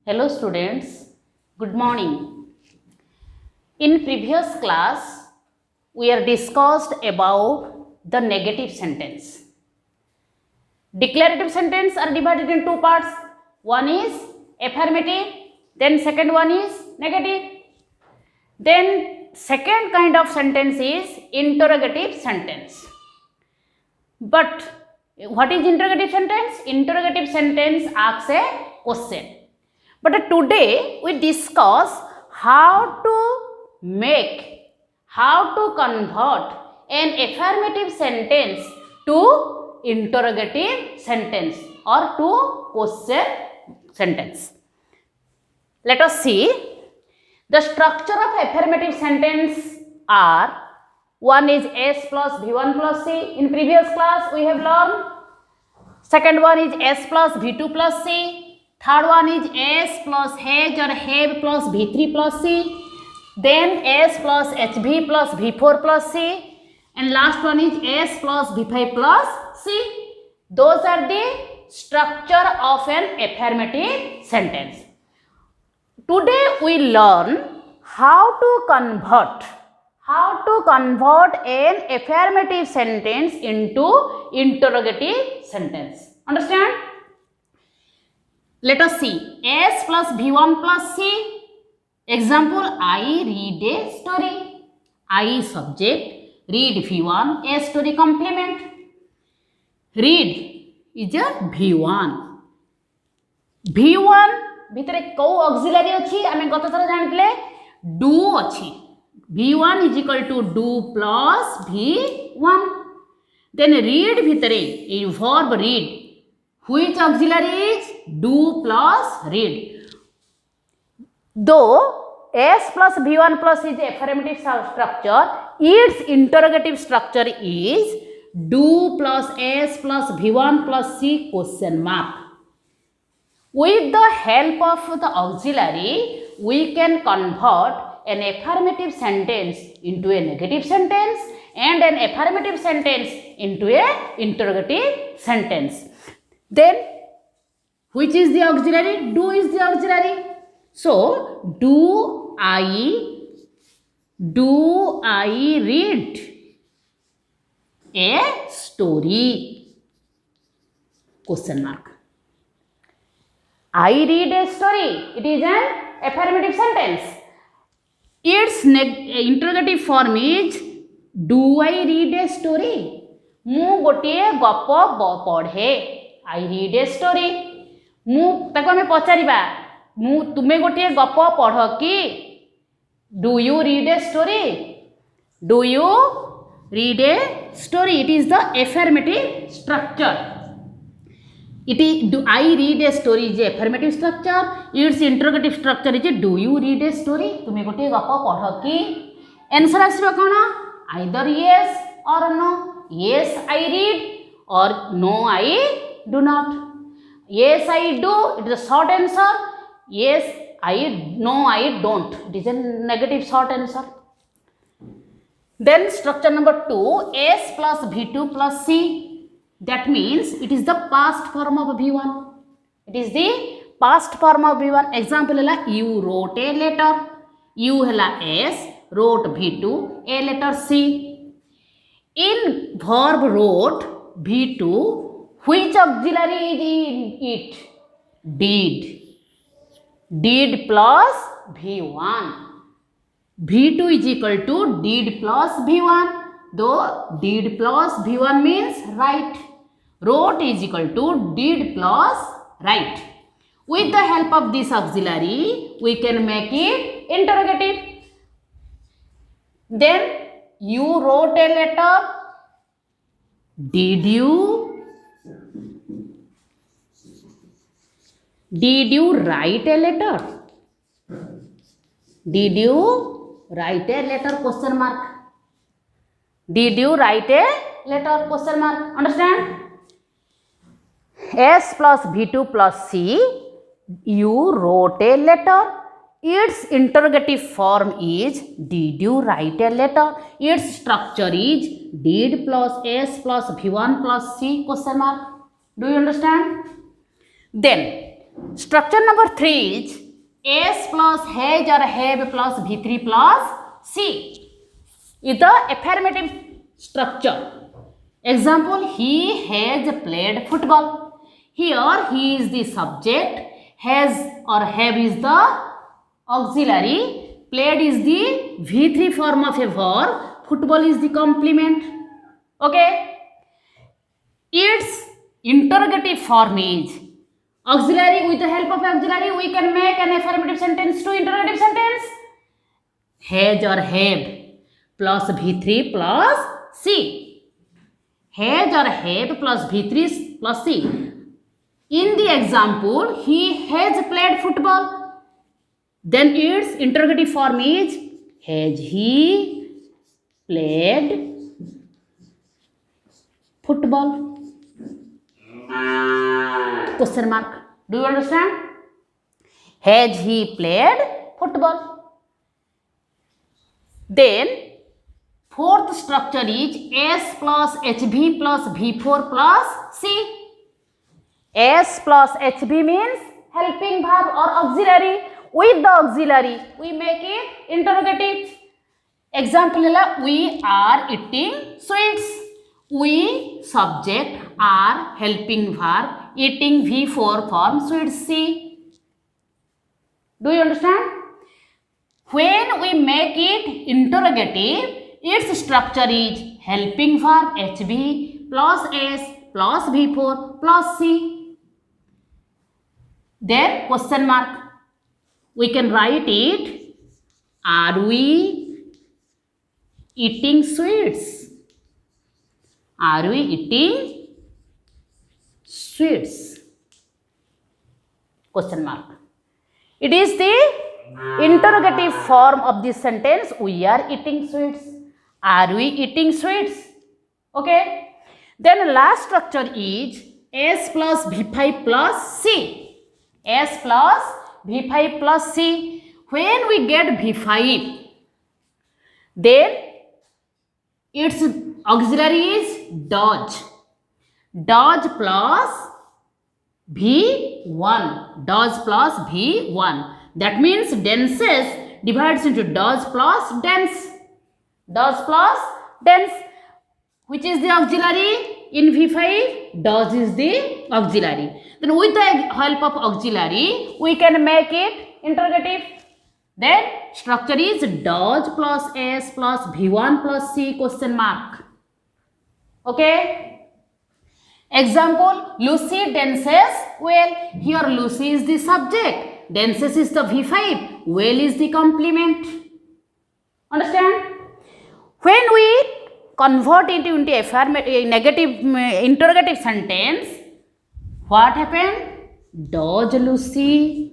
Hello students, good morning. In previous class, we are discussed about the negative sentence. Declarative sentence are divided in two parts. One is affirmative, then second one is negative. Then second kind of sentence is interrogative sentence. But what is interrogative sentence? Interrogative sentence asks a question. But today we discuss how to convert an affirmative sentence to interrogative sentence or to question sentence. Let us see. The structure of affirmative sentence are: one is S plus V1 plus C. In previous class we have learned. Second one is S plus V2 plus C. Third one is S plus H or have plus V3 plus C. Then S plus HV plus V4 plus C. And last one is S plus V5 plus C. Those are the structure of an affirmative sentence. Today we learn how to convert an affirmative sentence into interrogative sentence. Understand? Let us see. S plus V1 plus C. Example, I read a story. I subject, read V1, a story complement. Read is a V1. V1 भितरे को auxiliary अच्छी आमे गत थर जानथिले do अच्छी. V1 is equal to do plus V1. Then read भितरे a verb read. Which auxiliary is do plus read. Though S plus V1 plus is the affirmative structure, its interrogative structure is do plus S plus V1 plus C question mark. With the help of the auxiliary, we can convert an affirmative sentence into a negative sentence and an affirmative sentence into a interrogative sentence. Then, which is the auxiliary? Do is the auxiliary. So, do I read a story? Question mark. I read a story. It is an affirmative sentence. Its interrogative form is do I read a story? मु गोटे गप पढ़े. I read a story. मु ताको हमें पचारिबा मु तुमे गोटे गप पढ़ कि. Do you read a story? Do you read a story? It is the affirmative structure. It is do I read a story is a affirmative structure. Its interrogative structure is do you read a story? तुमे गोटे गप पढ़ कि. Answer आसीबा कोन? Either yes or no. Yes I read or no I do not. Yes I do, it is a short answer. Yes no I don't, it is a negative short answer. Then structure number 2, S plus V2 plus C. That means it is the past form of V1. It is the past form of V1. Example hela you wrote a letter. You hela S, wrote V2, a letter C. In verb wrote V2, which auxiliary is in it? Did. Did plus V1. V2 is equal to did plus V1. Though did plus V1 means right. Wrote is equal to did plus right. With the help of this auxiliary, we can make it interrogative. Then you wrote a letter. Did you write a letter? Did you write a letter? Question mark. Did you write a letter? Question mark. Understand? S plus V2 plus C. You wrote a letter. Its interrogative form is did you write a letter? Its structure is did plus S plus V1 plus C question mark. Do you understand? Then Structure number 3 is S plus has or have plus V3 plus C is the affirmative structure. Example, he has played football. Here he is the subject, has or have is the auxiliary, played is the V3 form of a verb, football is the complement. Okay. Its interrogative form is auxiliary. With the help of auxiliary we can make an affirmative sentence to interrogative sentence. Has or have plus V3 plus C. Has or have plus V3 plus C. In the example, he has played football. Then its interrogative form is has he played football? Question mark. Do you understand? Has he played football? Then fourth structure is S plus HV plus V4 plus C. S plus HV means helping verb or auxiliary. With the auxiliary we make it interrogative. Example, we are eating sweets. We subject are helping verb, eating V4 form sweets C. Do you understand? When we make it interrogative, its structure is helping verb HV plus S plus V4 plus C. Then question mark. We can write it. Are we eating sweets? Are we eating sweets? Question mark. It is the interrogative form of this sentence. We are eating sweets. Are we eating sweets? Okay. Then last structure is S plus V5 plus C. S plus V5 plus C. When we get V5, then its auxiliary is does. Does plus V1. Does plus V1. That means denses divides into does plus dense. Does plus dense. Which is the auxiliary? In V5, does is the auxiliary. Then with the help of auxiliary, we can make it interrogative. Then structure is does plus S plus V1 plus C question mark. Okay. Example, Lucy dances well. Here Lucy is the subject. Dances is the V5. Well is the complement. Understand? When we convert it into a negative interrogative sentence, what happened? Does Lucy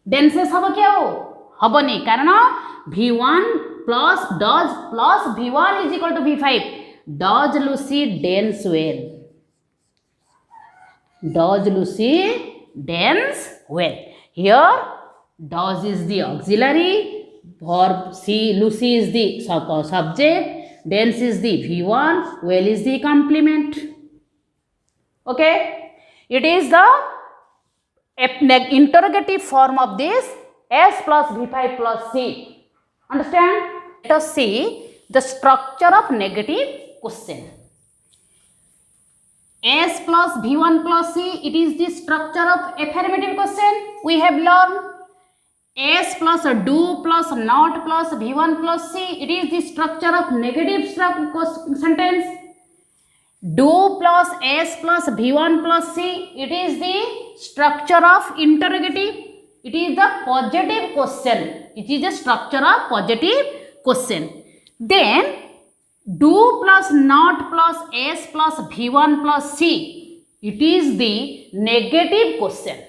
dances haba kya ho? Habani. Karana V1 plus does plus V1 is equal to V5. Does Lucy dance well? Does Lucy dance well? Here does is the auxiliary. Verb C, Lucy is the subject, dance is the V1, well is the complement. Okay. It is the interrogative form of this S plus V5 plus C. Understand? Let us see the structure of negative question. S plus V1 plus C, it is the structure of affirmative question. We have learned. S plus do plus not plus V1 plus C, it is the structure of negative sentence. Do plus S plus V1 plus C, it is the structure of interrogative. It is the positive question. It is the structure of positive question. Then do plus not plus S plus V1 plus C, it is the negative question.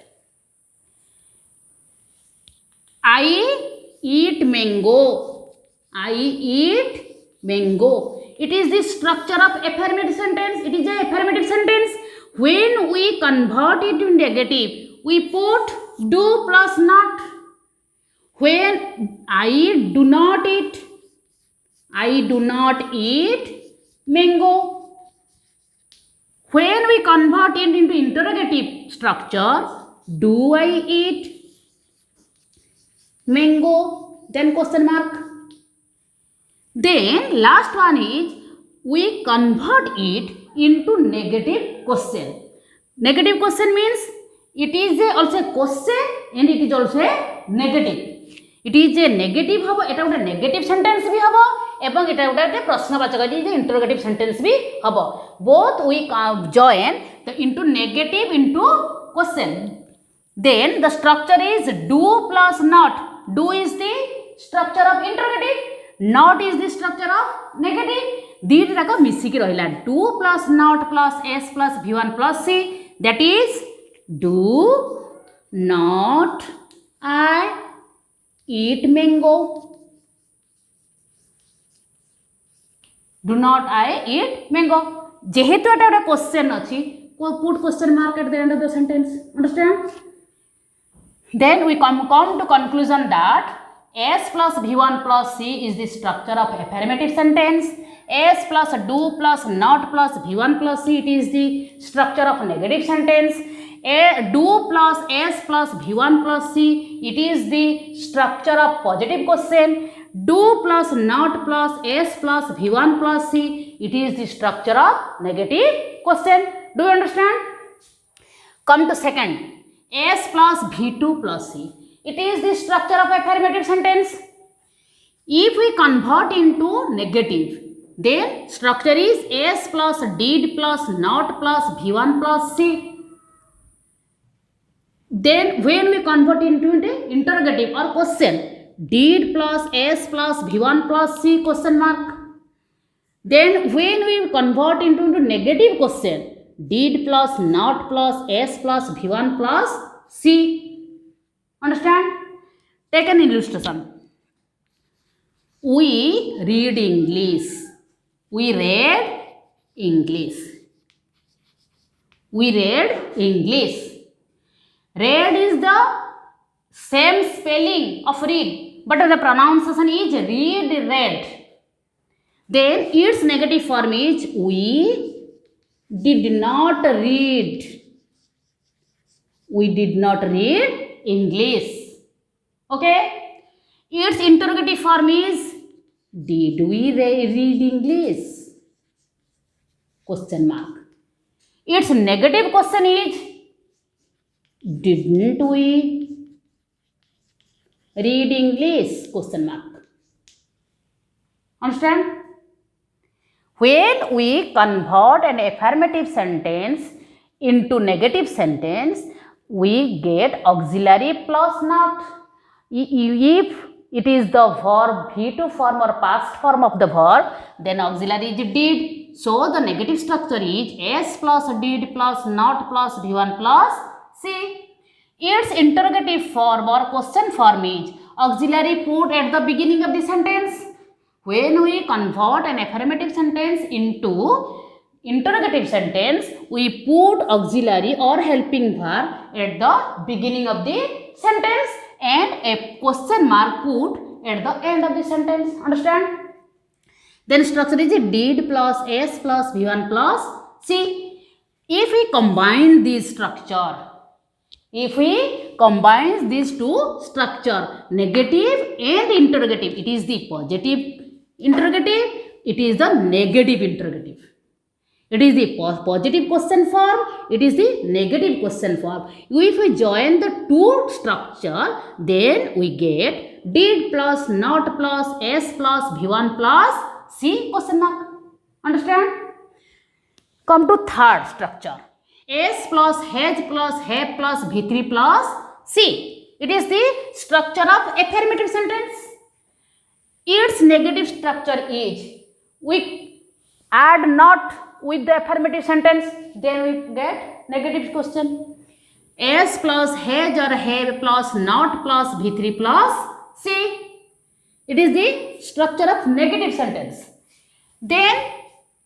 I eat mango. I eat mango. It is the structure of affirmative sentence. It is an affirmative sentence. When we convert it to negative, we put do plus not. When I do not eat mango. When we convert it into interrogative structure, do I eat mango? Then question mark. Then last one is we convert it into negative question. Negative question means it is also a question and it is also a negative. It is a negative habo, eta gote negative sentence bhi habo ebong eta gote prashnabachaka je interrogative sentence bhi habo. Both we join the into negative into question. Then the structure is do plus not. Do is the structure of interrogative, not is the structure of negative. These are missing rahila. Do plus not plus s plus v1 plus c, that is do not I eat mango. Do not I eat mango. Jehetu eta question achi, put question mark at the end of the sentence. Understand? Then we come to conclusion that S plus V1 plus C is the structure of affirmative sentence. S plus do plus not plus V1 plus C, it is the structure of negative sentence. Do plus S plus V1 plus C, it is the structure of positive question. Do plus not plus S plus V1 plus C, it is the structure of negative question. Do you understand? Come to second. S plus V2 plus C. It is the structure of affirmative sentence. If we convert into negative, then structure is S plus did plus not plus V1 plus C. Then when we convert into interrogative or question, did plus S plus V1 plus C question mark. Then when we convert into negative question, did plus not plus S plus V1 plus C. Understand? Take an illustration. We read English. We read English. We read English. Read is the same spelling of read, but the pronunciation is read, read. Then its negative form is we did not read. We did not read English. Okay? Its interrogative form is did we read English? Question mark. Its negative question is didn't we read English? Question mark. Understand? When we convert an affirmative sentence into negative sentence, we get auxiliary plus not. If it is the verb V2 form or past form of the verb, then auxiliary is did. So the negative structure is S plus did plus not plus V1 plus C. Its interrogative form or question form is auxiliary put at the beginning of the sentence. When we convert an affirmative sentence into interrogative sentence, we put auxiliary or helping verb at the beginning of the sentence and a question mark put at the end of the sentence. Understand? Then structure is did plus S plus V1 plus C. If we combine this structure, if we combine these two structure, negative and interrogative, it is the positive interrogative, it is the negative interrogative. It is the positive question form, it is the negative question form. If we join the two structure, then we get did plus not plus S plus V1 plus C question mark. Understand? Come to third structure. S plus has plus have plus V3 plus C. It is the structure of affirmative sentence. Its negative structure is we add not with the affirmative sentence, then we get negative question. S plus has or have plus not plus V3 plus C. It is the structure of negative sentence. Then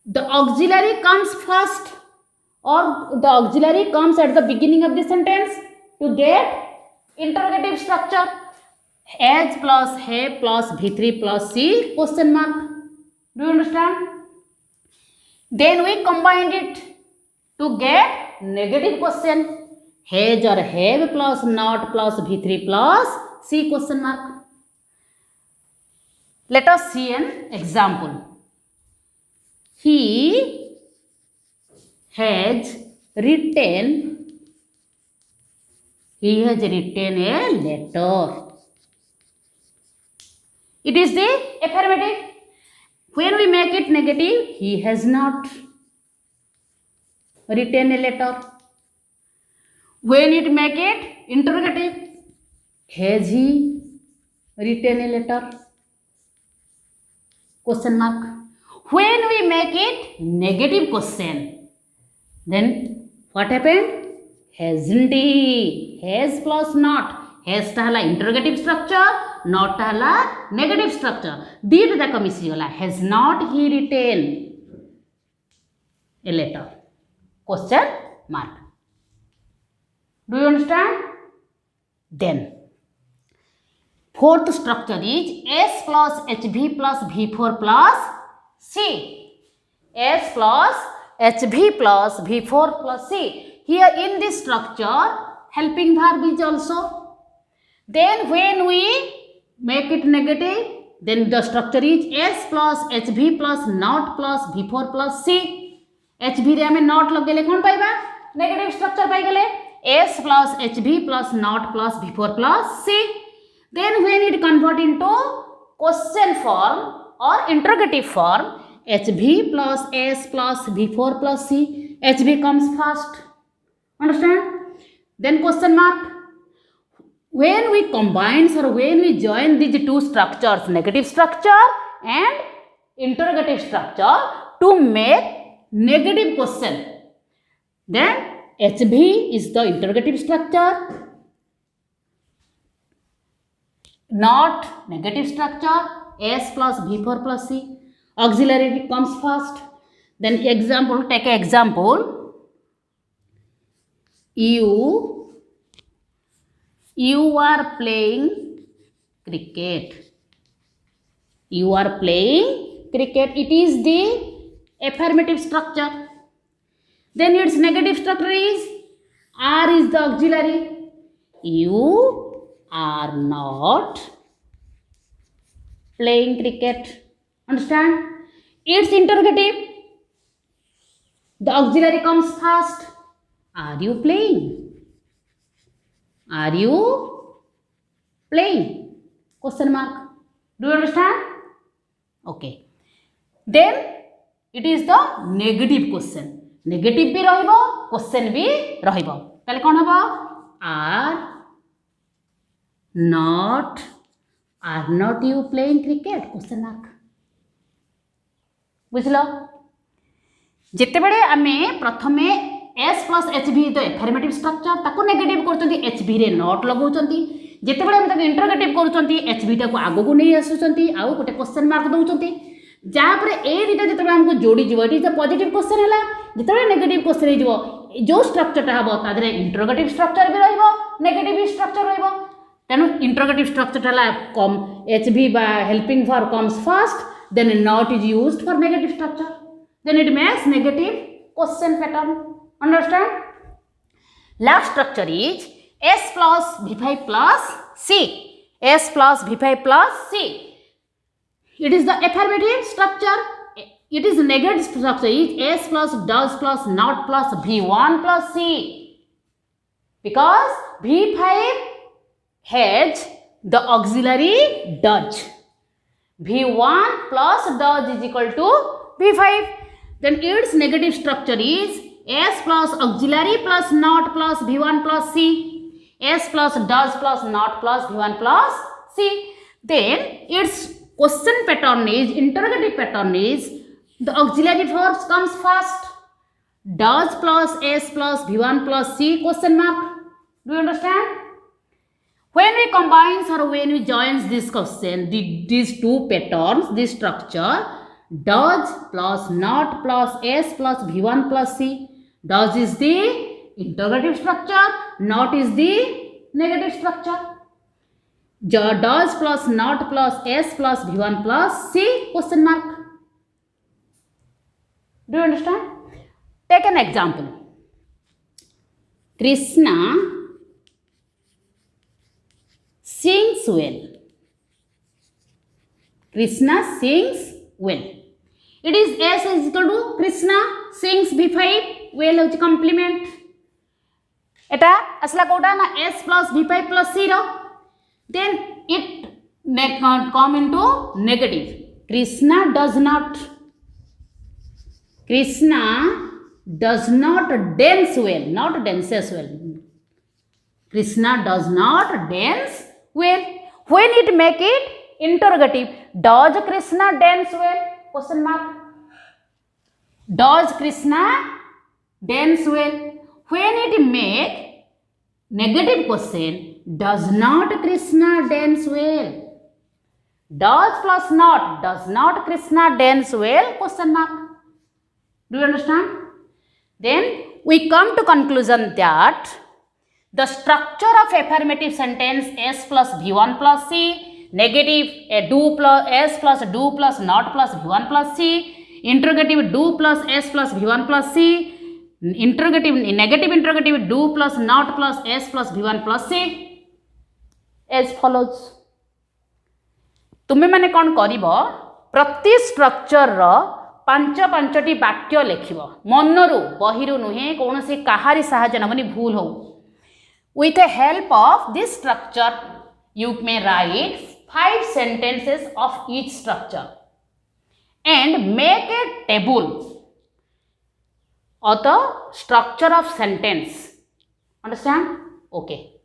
the auxiliary comes first or the auxiliary comes at the beginning of the sentence to get interrogative structure. Has plus have plus V3 plus C question mark. Do you understand? Then we combined it. to get negative question. Has or have plus not plus V3 plus C question mark. Let us see an example. He has written a letter. It is the affirmative. When we make it negative, he has not written a letter. When it make it interrogative, has he written a letter? Question mark. When we make it negative question, then what happened? Hasn't he? Has plus not. Has टा हला interrogative structure, not टा हला negative structure. दीट जाक मिसी गला. Has not he written a letter? Question mark. Do you understand? Then fourth structure is S plus HV plus V4 plus C. S plus HV plus V4 plus C. Here in this structure, helping verb is also. Then when we make it negative, then the structure is S plus HV plus not plus V4 plus C. HV रे हमें not लग गए कौन पाइबा? Negative structure पाई गले. S plus HV plus not plus V4 plus C. Then when it convert into question form or interrogative form, HV plus S plus V4 plus C. HV comes first. Understand? Then question mark. When we combine or when we join these two structures, negative structure and interrogative structure, to make negative question, then HV is the interrogative structure, not negative structure, S plus V4 plus C. Auxiliary comes first. Then example, take an example. You are playing cricket. You are playing cricket. It is the affirmative structure. Then its negative structure is R is the auxiliary. You are not playing cricket. Understand? Its interrogative. The auxiliary comes first. Are you playing? Are you playing? Question mark. Do you understand? Okay. Then it is the negative question. Negative भी रहिबो, question भी रहिबो. ताले कौन हबो? Are not you playing cricket? Question mark. बुझलो? जिते बड़े आमे प्रथमे S plus HV तो affirmative structure ताको negative करचंती HV रे not लगाउचंती जेते बळे हम ताको interrogative करचंती HV ता को आगो को नै आसुचंती आउ गोटे क्वेश्चन मार्क दउचंती जा पर ए दिटा जेते बळे हमको जोडी जीव it is a positive question हैला जेते बळे नेगेटिव क्वेश्चन हे जीव जो स्ट्रक्चर ता हबो तादरे interrogative structure भी रहइबो नेगेटिव स्ट्रक्चर रहइबो तेनु interrogative structure हैला कम HV बा helping verb comes first then not is used for negative structure then it makes negative question pattern. Understand? Last structure is S plus V5 plus C. S plus V5 plus C. It is the affirmative structure. It is negative structure is S plus does plus not plus V1 plus C. Because V5 has the auxiliary does. V1 plus does is equal to V5. Then its negative structure is S plus auxiliary plus not plus V1 plus C. S plus does plus not plus V1 plus C. Then its question pattern is, interrogative pattern is, the auxiliary verbs comes first. Does plus S plus V1 plus C question mark. Do you understand? When we combine or when we join this question, these two patterns, this structure, does plus not plus S plus V1 plus C. Does is the interrogative structure, not is the negative structure. Does plus not plus S plus V1 plus C question mark. Do you understand? Take an example. Krishna sings well. Krishna sings well. It is S is equal to Krishna sings V5 well होची complement. एटा असला कोटा ना S plus V5 plus C row. Then it come into negative. Krishna does not dance well, not dances well. Krishna does not dance well. When it make it interrogative, does Krishna dance well? Question mark. Does Krishna dance well? When it make negative question, does not Krishna dance well? Does plus not, does not Krishna dance well? Question mark. Do you understand? Then we come to conclusion that the structure of affirmative sentence S plus V1 plus C, negative do plus S plus do plus not plus V1 plus C, interrogative do plus S plus V1 plus C, negative interrogative do plus not plus S plus V1 plus C as follows. तुम्हें माने कौन करिवो प्रति structure रो पांच पांचटी वाक्य लिखिबो मनरु बहिरु नुहे कोनोसी काहारी सहायता नबनी भूल हो. With the help of this structure you may write 5 sentences of each structure and make a table of the structure of sentence. Understand? Okay.